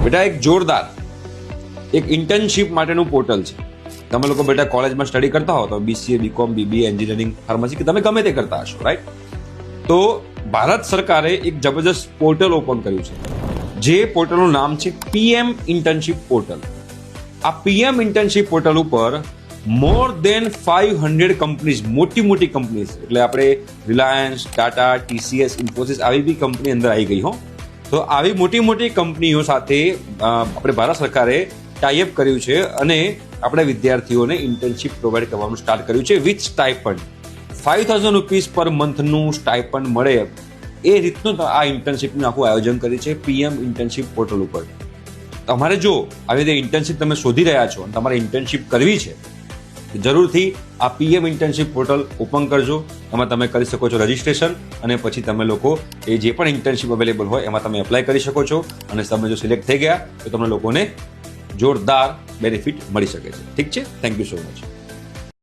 બેટા એક જોરદાર એક ઇન્ટર્નશિપ માટેનું પોર્ટલ છે. તમે લોકો બેટા કોલેજમાં સ્ટડી કરતા હો તો BCA, BCom, BBA, engineering, pharmacy કે તમે ગમે તે કરતા હશો, રાઈટ? તો ભારત સરકારે એક જબરજસ્ત પોર્ટલ ઓપન કર્યું છે, જે પોર્ટલનું નામ છે PM ઇન્ટર્નશિપ પોર્ટલ. આ PM ઇન્ટર્નશિપ પોર્ટલ ઉપર મોર દેન 500 કંપનીઝ, મોટી મોટી કંપનીઝ, એટલે આપણે રિલાયન્સ, ટાટા, TCS, ઇન્ફોસિસ આવી બી કંપની અંદર આવી ગઈ હો. તો આવી મોટી મોટી કંપનીઓ સાથે આપણે ભારત સરકારે ટાઈઅપ કર્યું છે અને આપણે વિદ્યાર્થીઓને ઇન્ટર્નશિપ પ્રોવાઈડ કરવાનું સ્ટાર્ટ કર્યું છે વિથ સ્ટાઇપન્ડ. 5,000 રૂપીસ પર મંથનું સ્ટાઇપન્ડ મળે એ રીતનું આ ઇન્ટર્નશિપનું આખું આયોજન કર્યું છે PM ઇન્ટર્નશિપ પોર્ટલ ઉપર. તમારે જો આવી રીતે ઇન્ટર્નશિપ તમે શોધી રહ્યા છો અને તમારે ઇન્ટર્નશિપ કરવી છે, જરૂરથી આ PM ઇન્ટર્નશિપ પોર્ટલ ઓપન કરજો. એમાં તમે કરી શકો છો રજિસ્ટ્રેશન અને પછી તમે લોકો એ જે પણ ઇન્ટર્નશિપ અવેલેબલ હોય એમાં તમે એપ્લાય કરી શકો છો. અને તમે જો સિલેક્ટ થઈ ગયા તો તમને લોકોને જોરદાર બેનિફિટ મળી શકે છે. ઠીક છે, થેન્ક યુ સો મચ.